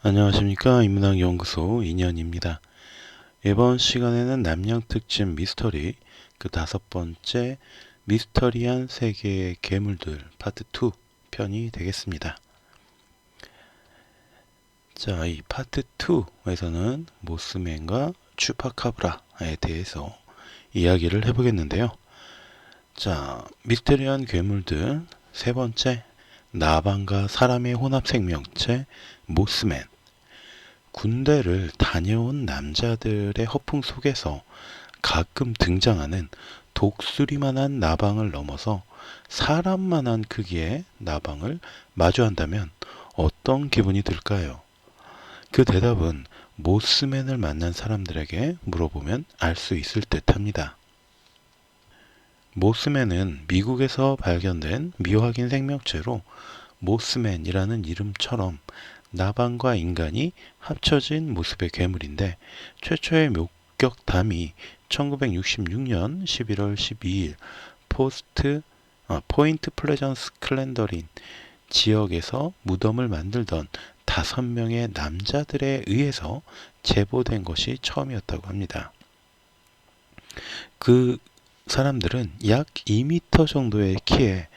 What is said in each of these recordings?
안녕하십니까. 인문학연구소 인연입니다. 이번 시간에는 남양특집 미스터리 그 5번째 미스터리한 세계의 괴물들 파트 2 편이 되겠습니다. 자, 이 파트 2에서는 모스맨과 추파카브라에 대해서 이야기를 해보겠는데요. 자, 미스터리한 괴물들 세 번째, 나방과 사람의 혼합 생명체 모스맨. 군대를 다녀온 남자들의 허풍 속에서 가끔 등장하는 독수리만한 나방을 넘어서 사람만한 크기의 나방을 마주한다면 어떤 기분이 들까요? 그 대답은 모스맨을 만난 사람들에게 물어보면 알 수 있을 듯 합니다. 모스맨은 미국에서 발견된 미확인 생명체로 모스맨이라는 이름처럼 나방과 인간이 합쳐진 모습의 괴물인데 최초의 목격담이 1966년 11월 12일 포인트 플레전스 클렌더린 지역에서 무덤을 만들던 5명의 남자들에 의해서 제보된 것이 처음이었다고 합니다. 그 사람들은 약 2m 정도의 키에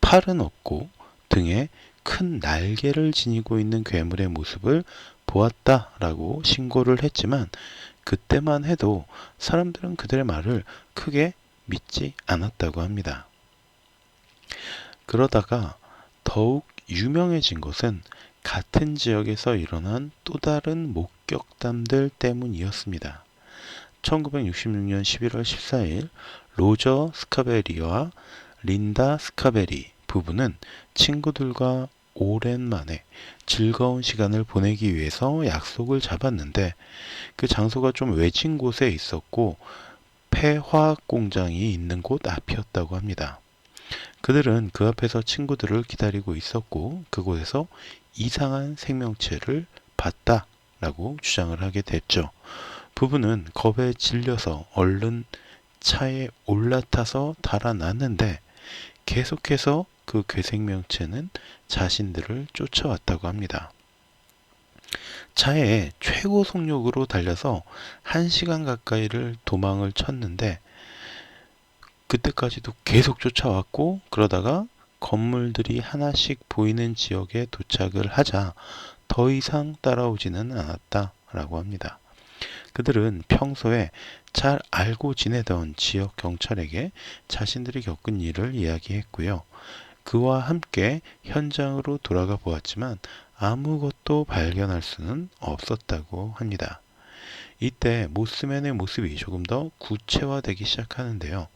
팔은 없고 등에 큰 날개를 지니고 있는 괴물의 모습을 보았다라고 신고를 했지만 그때만 해도 사람들은 그들의 말을 크게 믿지 않았다고 합니다. 그러다가 더욱 유명해진 것은 같은 지역에서 일어난 또 다른 목격담들 때문이었습니다. 1966년 11월 14일 로저 스카베리와 린다 스카베리 부부는 친구들과 오랜만에 즐거운 시간을 보내기 위해서 약속을 잡았는데 그 장소가 좀 외진 곳에 있었고 폐화학 공장이 있는 곳 앞이었다고 합니다. 그들은 그 앞에서 친구들을 기다리고 있었고 그곳에서 이상한 생명체를 봤다라고 주장을 하게 됐죠. 부부는 겁에 질려서 얼른 차에 올라타서 달아났는데 계속해서 그 괴생명체는 자신들을 쫓아왔다고 합니다. 차에 최고 속력으로 달려서 1시간 가까이를 도망을 쳤는데 그때까지도 계속 쫓아왔고 그러다가 건물들이 하나씩 보이는 지역에 도착을 하자 더 이상 따라오지는 않았다라고 합니다. 그들은 평소에 잘 알고 지내던 지역 경찰에게 자신들이 겪은 일을 이야기했고요. 그와 함께 현장으로 돌아가 보았지만 아무것도 발견할 수는 없었다고 합니다. 이때 모스맨의 모습이 조금 더 구체화되기 시작하는데요.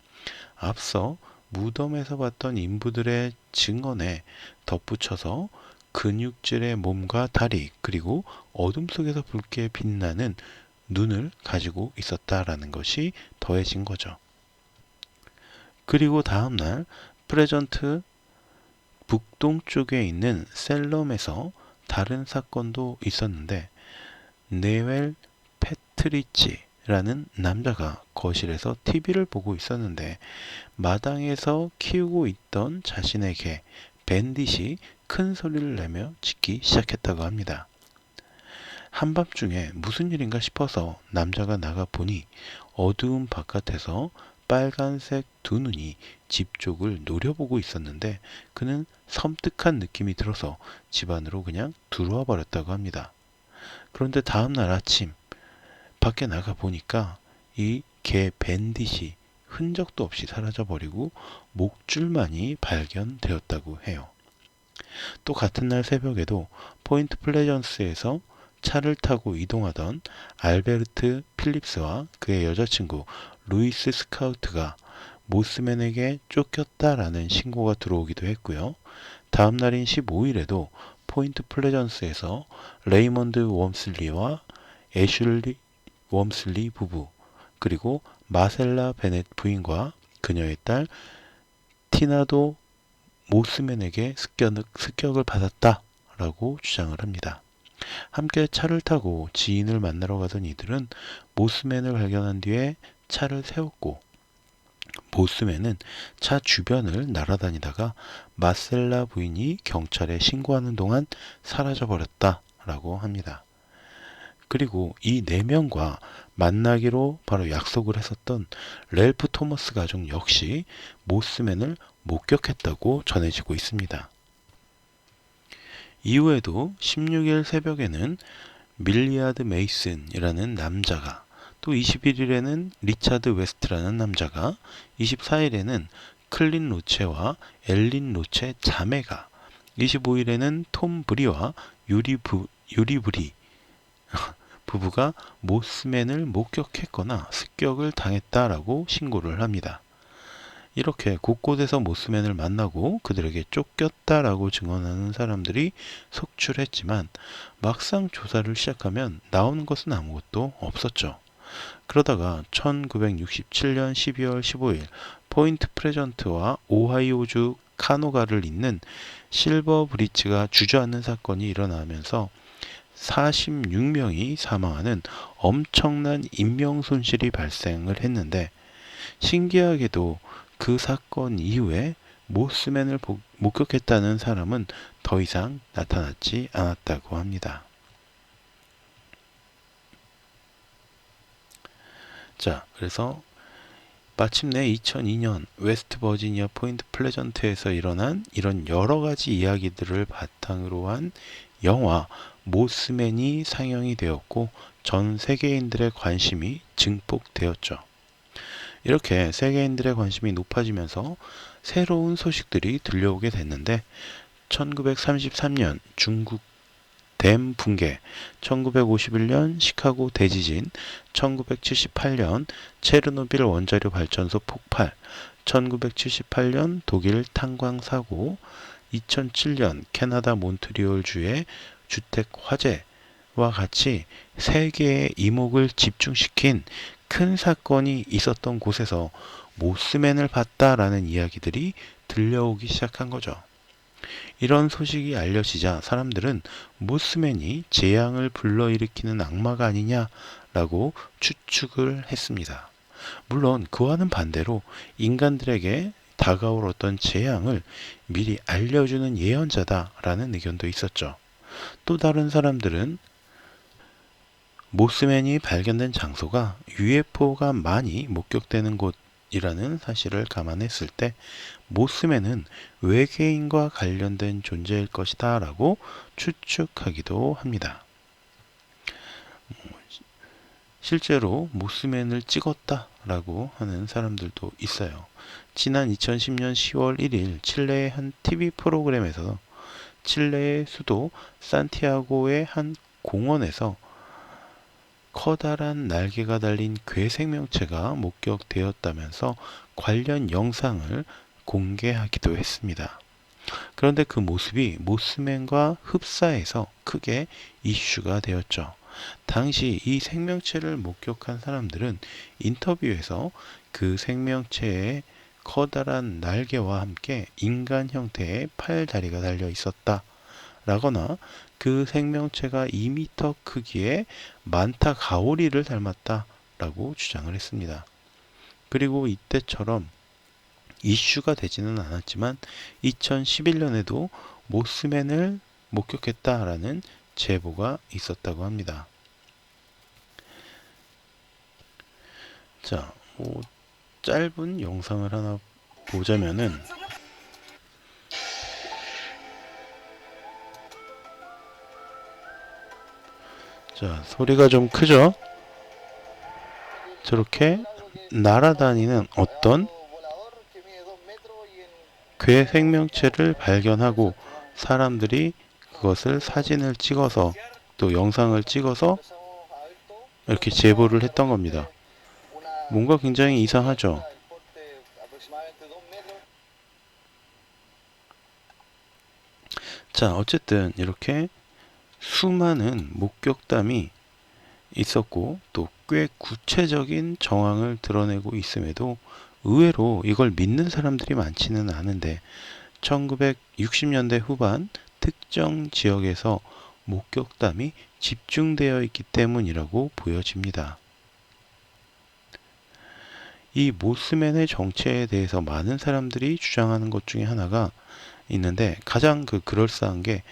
앞서 무덤에서 봤던 인부들의 증언에 덧붙여서 근육질의 몸과 다리 그리고 어둠 속에서 붉게 빛나는 눈을 가지고 있었다라는 것이 더해진 거죠. 그리고 다음날 프레전트 북동쪽에 있는 셀럼에서 다른 사건도 있었는데 네웰 패트리치라는 남자가 거실에서 TV를 보고 있었는데 마당에서 키우고 있던 자신의 개 밴딧이 큰 소리를 내며 짖기 시작했다고 합니다. 한밤중에 무슨 일인가 싶어서 남자가 나가 보니 어두운 바깥에서 빨간색 두 눈이 집 쪽을 노려보고 있었는데 그는 섬뜩한 느낌이 들어서 집 안으로 그냥 들어와 버렸다고 합니다. 그런데 다음날 아침 밖에 나가 보니까 이 개 밴딧이 흔적도 없이 사라져 버리고 목줄만이 발견되었다고 해요. 또 같은 날 새벽에도 포인트 플레전스에서 차를 타고 이동하던 알베르트 필립스와 그의 여자친구 루이스 스카우트가 모스맨에게 쫓겼다라는 신고가 들어오기도 했고요. 다음 날인 15일에도 포인트 플레전스에서 레이먼드 웜슬리와 애슐리 웜슬리 부부 그리고 마셀라 베넷 부인과 그녀의 딸 티나도 모스맨에게 습격을 받았다라고 주장을 합니다. 함께 차를 타고 지인을 만나러 가던 이들은 모스맨을 발견한 뒤에 차를 세웠고 모스맨은 차 주변을 날아다니다가 마셀라 부인이 경찰에 신고하는 동안 사라져 버렸다 라고 합니다. 그리고 이 4명과 만나기로 바로 약속을 했었던 랠프 토머스 가족 역시 모스맨을 목격했다고 전해지고 있습니다. 이후에도 16일 새벽에는 밀리아드 메이슨이라는 남자가, 또 21일에는 리차드 웨스트라는 남자가, 24일에는 클린 로체와 엘린 로체 자매가, 25일에는 톰 브리와 유리 브리 부부가 모스맨을 목격했거나 습격을 당했다라고 신고를 합니다. 이렇게 곳곳에서 모스맨을 만나고 그들에게 쫓겼다라고 증언하는 사람들이 속출했지만 막상 조사를 시작하면 나오는 것은 아무것도 없었죠. 그러다가 1967년 12월 15일 포인트 프레전트와 오하이오주 카노가를 잇는 실버 브리지가 주저앉는 사건이 일어나면서 46명이 사망하는 엄청난 인명 손실이 발생을 했는데, 신기하게도 그 사건 이후에 모스맨을 목격했다는 사람은 더 이상 나타나지 않았다고 합니다. 자, 그래서 마침내 2002년 웨스트 버지니아 포인트 플레전트에서 일어난 이런 여러 가지 이야기들을 바탕으로 한 영화 모스맨이 상영이 되었고 전 세계인들의 관심이 증폭되었죠. 이렇게 세계인들의 관심이 높아지면서 새로운 소식들이 들려오게 됐는데, 1933년 중국 댐 붕괴, 1951년 시카고 대지진, 1978년 체르노빌 원자력 발전소 폭발, 1978년 독일 탄광 사고, 2007년 캐나다 몬트리올주의 주택 화재와 같이 세계의 이목을 집중시킨 큰 사건이 있었던 곳에서 모스맨을 봤다라는 이야기들이 들려오기 시작한 거죠. 이런 소식이 알려지자 사람들은 모스맨이 재앙을 불러일으키는 악마가 아니냐라고 추측을 했습니다. 물론 그와는 반대로 인간들에게 다가올 어떤 재앙을 미리 알려주는 예언자다라는 의견도 있었죠. 또 다른 사람들은 모스맨이 발견된 장소가 UFO가 많이 목격되는 곳이라는 사실을 감안했을 때 모스맨은 외계인과 관련된 존재일 것이다 라고 추측하기도 합니다. 실제로 모스맨을 찍었다 라고 하는 사람들도 있어요. 지난 2010년 10월 1일 칠레의 한 TV 프로그램에서 칠레의 수도 산티아고의 한 공원에서 커다란 날개가 달린 괴 생명체가 목격되었다면서 관련 영상을 공개하기도 했습니다. 그런데 그 모습이 모스맨과 흡사해서 크게 이슈가 되었죠. 당시 이 생명체를 목격한 사람들은 인터뷰에서 그 생명체의 커다란 날개와 함께 인간 형태의 팔다리가 달려 있었다 라거나 그 생명체가 2m 크기의 만타 가오리를 닮았다 라고 주장을 했습니다. 그리고 이때처럼 이슈가 되지는 않았지만 2011년에도 모스맨을 목격했다라는 제보가 있었다고 합니다. 자, 짧은 영상을 하나 보자면은, 자, 소리가 좀 크죠? 저렇게 날아다니는 어떤 괴 생명체를 발견하고 사람들이 그것을 사진을 찍어서 또 영상을 찍어서 이렇게 제보를 했던 겁니다. 뭔가 굉장히 이상하죠? 자, 어쨌든 이렇게 수많은 목격담이 있었고 또 꽤 구체적인 정황을 드러내고 있음에도 의외로 이걸 믿는 사람들이 많지는 않은데, 1960년대 후반 특정 지역에서 목격담이 집중되어 있기 때문이라고 보여집니다. 이 모스맨의 정체에 대해서 많은 사람들이 주장하는 것 중에 하나가 있는데, 가장 그럴싸한 게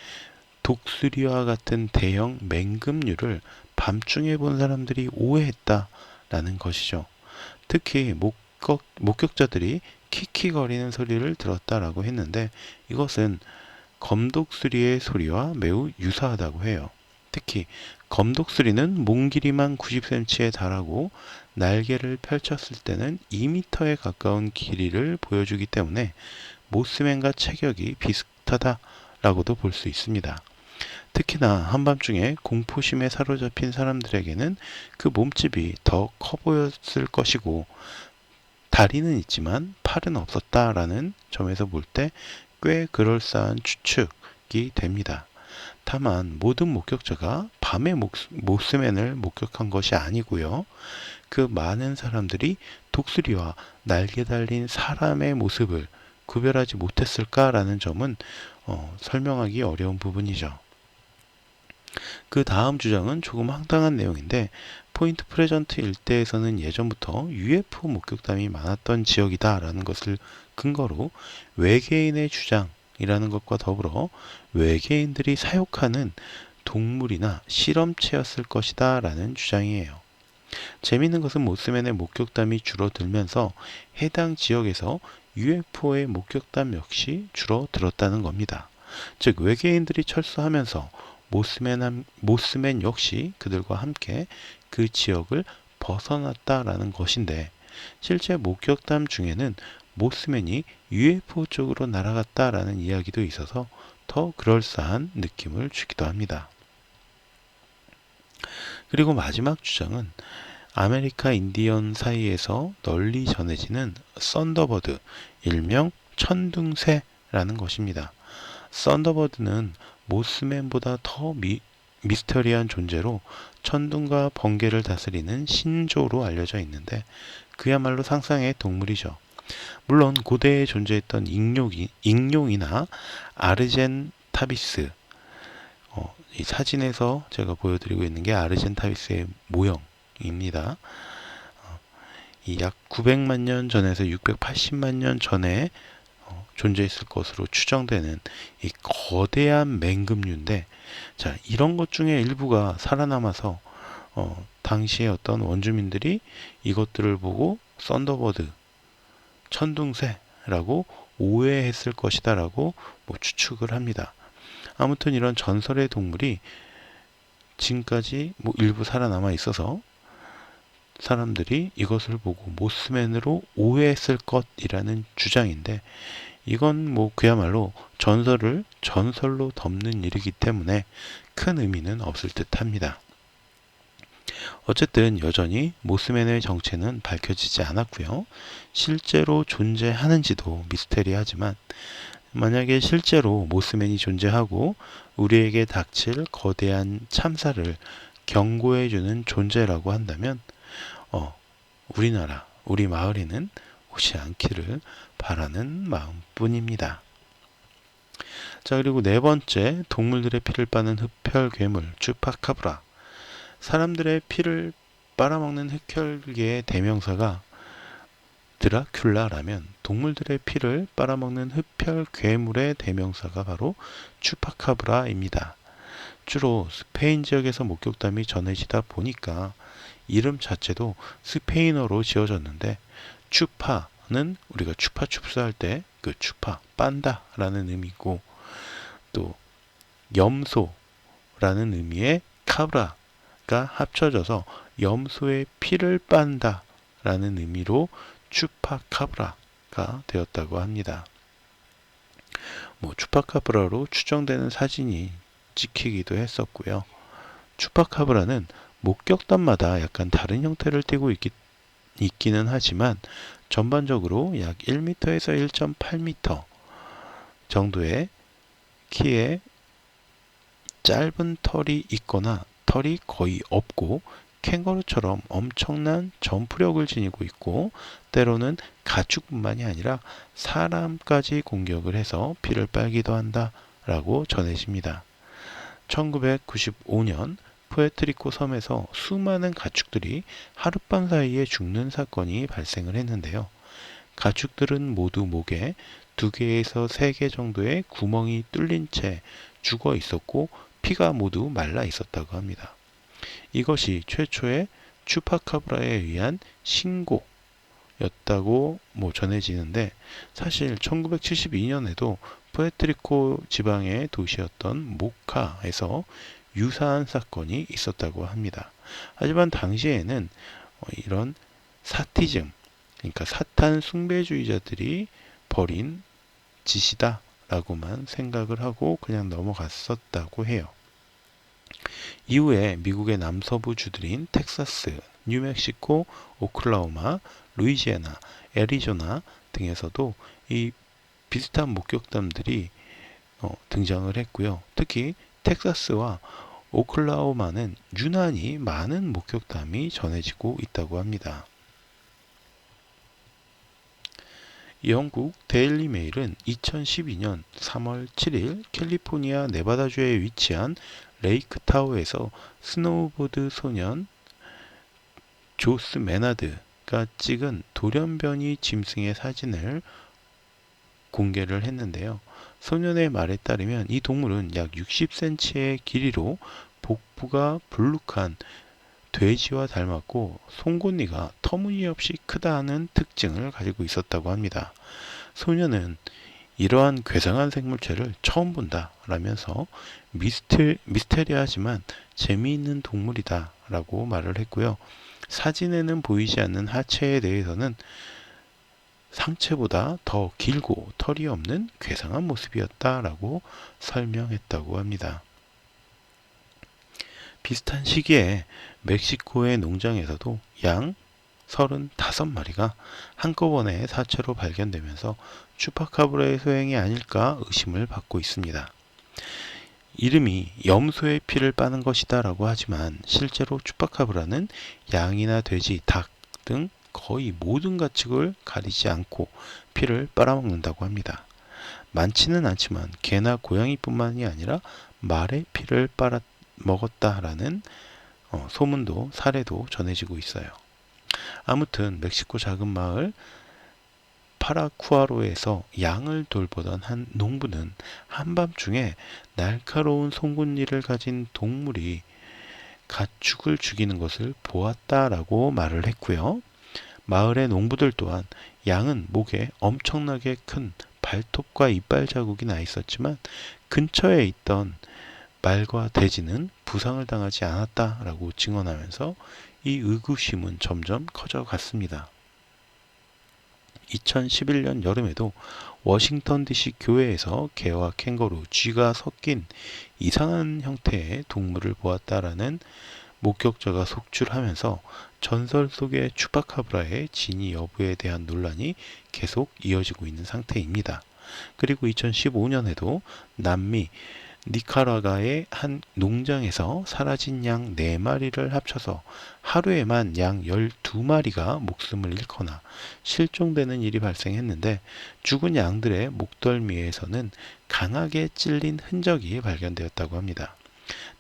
독수리와 같은 대형 맹금류를 밤중에 본 사람들이 오해했다라는 것이죠. 특히 목격자들이 킥킥거리는 소리를 들었다라고 했는데 이것은 검독수리의 소리와 매우 유사하다고 해요. 특히 검독수리는 몸 길이만 90cm에 달하고 날개를 펼쳤을 때는 2m에 가까운 길이를 보여주기 때문에 모스맨과 체격이 비슷하다라고도 볼 수 있습니다. 특히나 한밤중에 공포심에 사로잡힌 사람들에게는 그 몸집이 더 커 보였을 것이고 다리는 있지만 팔은 없었다라는 점에서 볼 때 꽤 그럴싸한 추측이 됩니다. 다만 모든 목격자가 밤에 모스맨을 목격한 것이 아니고요. 그 많은 사람들이 독수리와 날개 달린 사람의 모습을 구별하지 못했을까라는 점은 설명하기 어려운 부분이죠. 그 다음 주장은 조금 황당한 내용인데 포인트 프레전트 일대에서는 예전부터 UFO 목격담이 많았던 지역이다라는 것을 근거로 외계인의 주장이라는 것과 더불어 외계인들이 사육하는 동물이나 실험체였을 것이다 라는 주장이에요. 재미있는 것은 모스맨의 목격담이 줄어들면서 해당 지역에서 UFO의 목격담 역시 줄어들었다는 겁니다. 즉 외계인들이 철수하면서 모스맨 역시 그들과 함께 그 지역을 벗어났다라는 것인데 실제 목격담 중에는 모스맨이 UFO 쪽으로 날아갔다라는 이야기도 있어서 더 그럴싸한 느낌을 주기도 합니다. 그리고 마지막 주장은 아메리카 인디언 사이에서 널리 전해지는 썬더버드, 일명 천둥새라는 것입니다. 썬더버드는 모스맨보다 더 미스터리한 존재로 천둥과 번개를 다스리는 신조로 알려져 있는데 그야말로 상상의 동물이죠. 물론 고대에 존재했던 익룡이나 아르젠타비스, 이 사진에서 제가 보여드리고 있는 게 아르젠타비스의 모형입니다. 이 약 900만 년 전에서 680만 년 전에 존재했을 것으로 추정되는 이 거대한 맹금류인데, 자, 이런 것 중에 일부가 살아남아서 당시에 어떤 원주민들이 이것들을 보고 썬더버드, 천둥새라고 오해했을 것이다라고 추측을 합니다. 아무튼 이런 전설의 동물이 지금까지 일부 살아남아 있어서 사람들이 이것을 보고 모스맨으로 오해했을 것이라는 주장인데 이건 그야말로 전설을 전설로 덮는 일이기 때문에 큰 의미는 없을 듯 합니다. 어쨌든 여전히 모스맨의 정체는 밝혀지지 않았고요. 실제로 존재하는지도 미스테리하지만 만약에 실제로 모스맨이 존재하고 우리에게 닥칠 거대한 참사를 경고해주는 존재라고 한다면 우리나라, 우리 마을에는 오지 않기를 바라는 마음뿐입니다. 자, 그리고 네 번째, 동물들의 피를 빠는 흡혈 괴물 추파카브라. 사람들의 피를 빨아먹는 흡혈계의 대명사가 드라큘라라면 동물들의 피를 빨아먹는 흡혈 괴물의 대명사가 바로 추파카브라입니다. 주로 스페인 지역에서 목격담이 전해지다 보니까 이름 자체도 스페인어로 지어졌는데 추파는 우리가 추파춥스 할 때 그 추파, 빤다라는 의미고 또 염소라는 의미의 카브라가 합쳐져서 염소의 피를 빤다라는 의미로 추파카브라가 되었다고 합니다. 추파카브라로 추정되는 사진이 찍히기도 했었고요. 추파카브라는 목격담마다 약간 다른 형태를 띠고 있기는 하지만 전반적으로 약 1m에서 1.8m 정도의 키에 짧은 털이 있거나 털이 거의 없고 캥거루처럼 엄청난 점프력을 지니고 있고 때로는 가축뿐만이 아니라 사람까지 공격을 해서 피를 빨기도 한다라고 전해집니다. 1995년 푸에트리코 섬에서 수많은 가축들이 하룻밤 사이에 죽는 사건이 발생을 했는데요. 가축들은 모두 목에 2개에서 3개 정도의 구멍이 뚫린 채 죽어 있었고 피가 모두 말라 있었다고 합니다. 이것이 최초의 추파카브라에 의한 신고였다고 전해지는데, 사실 1972년에도 푸에트리코 지방의 도시였던 모카에서 유사한 사건이 있었다고 합니다. 하지만 당시에는 이런 사티즘, 그러니까 사탄 숭배주의자들이 벌인 짓이다 라고만 생각을 하고 그냥 넘어갔었다고 해요. 이후에 미국의 남서부 주들인 텍사스, 뉴멕시코, 오클라호마, 루이지애나, 애리조나 등에서도 이 비슷한 목격담들이 등장을 했고요. 특히 텍사스와 오클라호마는 유난히 많은 목격담이 전해지고 있다고 합니다. 영국 데일리 메일은 2012년 3월 7일 캘리포니아 네바다주에 위치한 레이크 타워에서 스노우보드 소년 조스 메나드가 찍은 돌연변이 짐승의 사진을 공개를 했는데요. 소년의 말에 따르면 이 동물은 약 60cm의 길이로 복부가 불룩한 돼지와 닮았고 송곳니가 터무니없이 크다는 특징을 가지고 있었다고 합니다. 소년은 이러한 괴상한 생물체를 처음 본다 라면서 미스테리하지만 재미있는 동물이다 라고 말을 했고요. 사진에는 보이지 않는 하체에 대해서는 상체보다 더 길고 털이 없는 괴상한 모습이었다 라고 설명했다고 합니다. 비슷한 시기에 멕시코의 농장에서도 양 35마리가 한꺼번에 사체로 발견되면서 추파카브라의 소행이 아닐까 의심을 받고 있습니다. 이름이 염소의 피를 빠는 것이다 라고 하지만 실제로 추파카브라는 양이나 돼지, 닭 등 거의 모든 가축을 가리지 않고 피를 빨아먹는다고 합니다. 많지는 않지만 개나 고양이뿐만이 아니라 말의 피를 빨아먹었다라는 소문도 사례도 전해지고 있어요. 아무튼 멕시코 작은 마을 파라쿠아로에서 양을 돌보던 한 농부는 한밤중에 날카로운 송곳니를 가진 동물이 가축을 죽이는 것을 보았다라고 말을 했고요. 마을의 농부들 또한 양은 목에 엄청나게 큰 발톱과 이빨 자국이 나 있었지만 근처에 있던 말과 돼지는 부상을 당하지 않았다라고 증언하면서 이 의구심은 점점 커져갔습니다. 2011년 여름에도 워싱턴 DC 교회에서 개와 캥거루, 쥐가 섞인 이상한 형태의 동물을 보았다라는 목격자가 속출하면서 전설 속의 추파카브라의 진위 여부에 대한 논란이 계속 이어지고 있는 상태입니다. 그리고 2015년에도 남미 니카라과의 한 농장에서 사라진 양 4마리를 합쳐서 하루에만 양 12마리가 목숨을 잃거나 실종되는 일이 발생했는데, 죽은 양들의 목덜미에서는 강하게 찔린 흔적이 발견되었다고 합니다.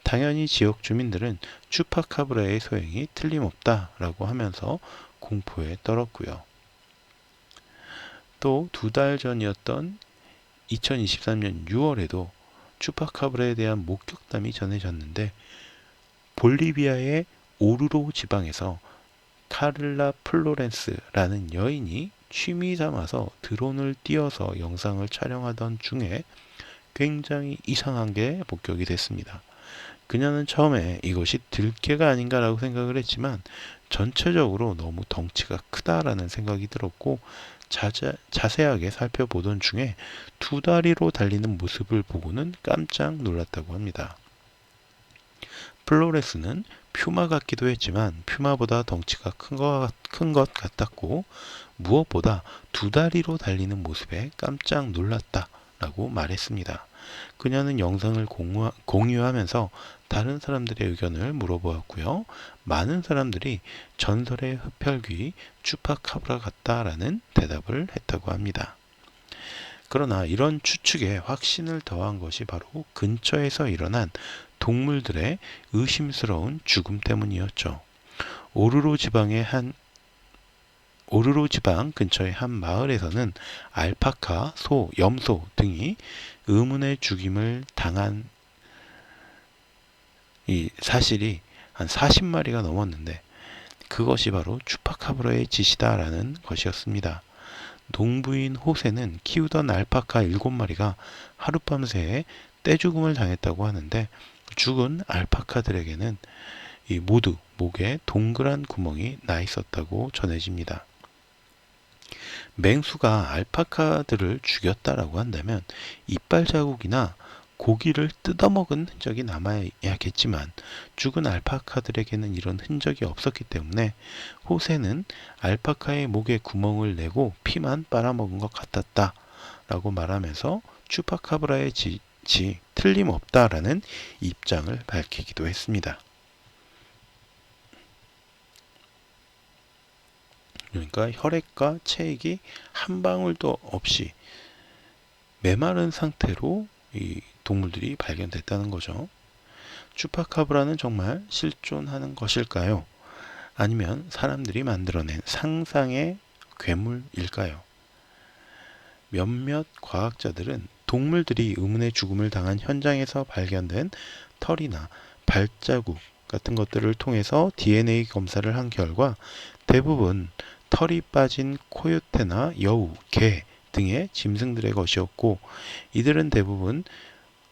당연히 지역 주민들은 추파카브라의 소행이 틀림없다라고 하면서 공포에 떨었고요. 또 2달 전이었던 2023년 6월에도 추파카브라에 대한 목격담이 전해졌는데, 볼리비아의 오르로 지방에서 카를라 플로렌스라는 여인이 취미 삼아서 드론을 띄워서 영상을 촬영하던 중에 굉장히 이상한 게 목격이 됐습니다. 그녀는 처음에 이것이 들개가 아닌가라고 생각을 했지만 전체적으로 너무 덩치가 크다라는 생각이 들었고, 자세하게 살펴보던 중에 2다리로 달리는 모습을 보고는 깜짝 놀랐다고 합니다. 플로레스는 퓨마 같기도 했지만 퓨마보다 덩치가 큰 것 같았고, 무엇보다 2다리로 달리는 모습에 깜짝 놀랐다라고 말했습니다. 그녀는 영상을 공유하면서 다른 사람들의 의견을 물어보았고요. 많은 사람들이 전설의 흡혈귀 추파카브라 같다라는 대답을 했다고 합니다. 그러나 이런 추측에 확신을 더한 것이 바로 근처에서 일어난 동물들의 의심스러운 죽음 때문이었죠. 오르로 지방의 한 오르르 지방 근처의 한 마을에서는 알파카, 소, 염소 등이 의문의 죽임을 당한 이 사실이 한 40마리가 넘었는데 그것이 바로 추파카브라의 짓이다라는 것이었습니다. 농부인 호세는 키우던 알파카 7마리가 하룻밤새 떼죽음을 당했다고 하는데 죽은 알파카들에게는 모두 목에 동그란 구멍이 나 있었다고 전해집니다. 맹수가 알파카들을 죽였다라고 한다면 이빨 자국이나 고기를 뜯어먹은 흔적이 남아야겠지만 죽은 알파카들에게는 이런 흔적이 없었기 때문에 호세는 알파카의 목에 구멍을 내고 피만 빨아먹은 것 같았다 라고 말하면서 추파카브라의 짓이 틀림없다라는 입장을 밝히기도 했습니다. 그러니까 혈액과 체액이 한 방울도 없이 메마른 상태로 이 동물들이 발견됐다는 거죠. 추파카브라는 정말 실존하는 것일까요? 아니면 사람들이 만들어낸 상상의 괴물일까요? 몇몇 과학자들은 동물들이 의문의 죽음을 당한 현장에서 발견된 털이나 발자국 같은 것들을 통해서 DNA 검사를 한 결과 대부분 털이 빠진 코요테나 여우, 개 등의 짐승들의 것이었고 이들은 대부분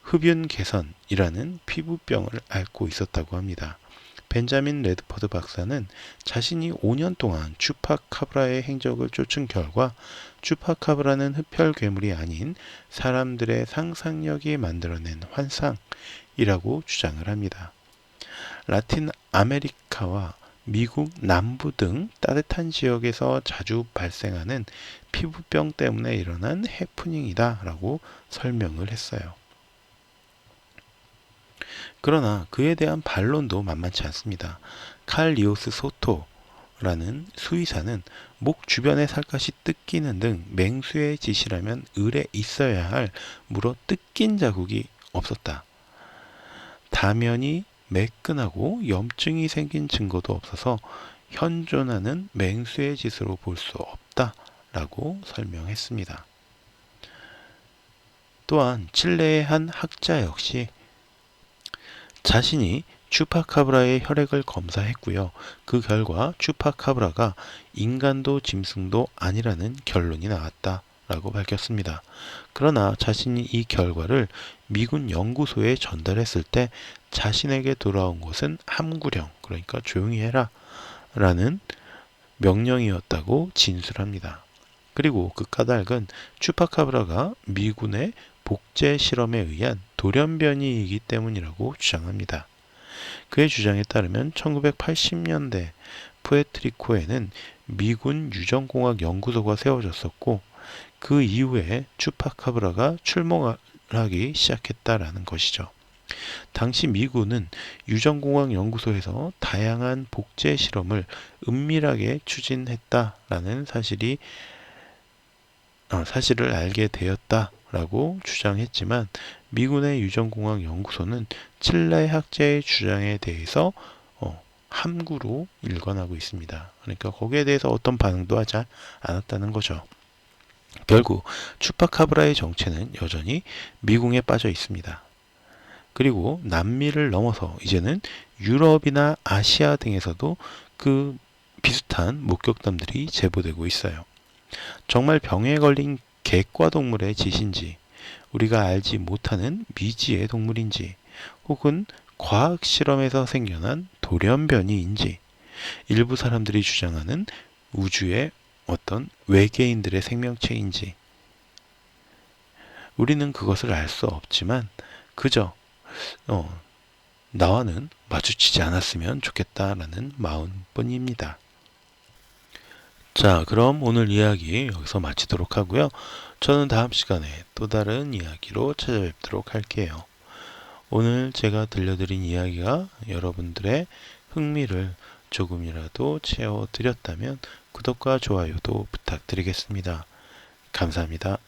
흡윤 개선이라는 피부병을 앓고 있었다고 합니다. 벤자민 레드퍼드 박사는 자신이 5년 동안 추파카브라의 행적을 쫓은 결과 추파카브라는 흡혈 괴물이 아닌 사람들의 상상력이 만들어낸 환상이라고 주장을 합니다. 라틴 아메리카와 미국 남부 등 따뜻한 지역에서 자주 발생하는 피부병 때문에 일어난 해프닝이다 라고 설명을 했어요. 그러나 그에 대한 반론도 만만치 않습니다. 칼 리오스 소토라는 수의사는 목 주변에 살갗이 뜯기는 등 맹수의 짓이라면 을에 있어야 할 물어 뜯긴 자국이 없었다. 다면이 매끈하고 염증이 생긴 증거도 없어서 현존하는 맹수의 짓으로 볼 수 없다라고 설명했습니다. 또한 칠레의 한 학자 역시 자신이 추파카브라의 혈액을 검사했고요. 그 결과 추파카브라가 인간도 짐승도 아니라는 결론이 나왔다라고 밝혔습니다. 그러나 자신이 이 결과를 미군 연구소에 전달했을 때 자신에게 돌아온 것은 함구령, 그러니까 조용히 해라 라는 명령이었다고 진술합니다. 그리고 그 까닭은 추파카브라가 미군의 복제 실험에 의한 돌연변이이기 때문이라고 주장합니다. 그의 주장에 따르면 1980년대 푸에트리코에는 미군 유전공학 연구소가 세워졌었고 그 이후에 추파카브라가 출몰하기 시작했다라는 것이죠. 당시 미군은 유전공학 연구소에서 다양한 복제 실험을 은밀하게 추진했다라는 사실을 알게 되었다라고 주장했지만 미군의 유전공학 연구소는 칠레 학자의 주장에 대해서 함구로 일관하고 있습니다. 그러니까 거기에 대해서 어떤 반응도 하지 않았다는 거죠. 결국 추파카브라의 정체는 여전히 미궁에 빠져 있습니다. 그리고 남미를 넘어서 이제는 유럽이나 아시아 등에서도 그 비슷한 목격담들이 제보되고 있어요. 정말 병에 걸린 객과 동물의 짓인지, 우리가 알지 못하는 미지의 동물인지, 혹은 과학 실험에서 생겨난 돌연변이인지, 일부 사람들이 주장하는 우주의 어떤 외계인들의 생명체인지, 우리는 그것을 알 수 없지만 그저 나와는 마주치지 않았으면 좋겠다라는 마음뿐입니다. 자, 그럼 오늘 이야기 여기서 마치도록 하고요. 저는 다음 시간에 또 다른 이야기로 찾아뵙도록 할게요. 오늘 제가 들려드린 이야기가 여러분들의 흥미를 조금이라도 채워드렸다면 구독과 좋아요도 부탁드리겠습니다. 감사합니다.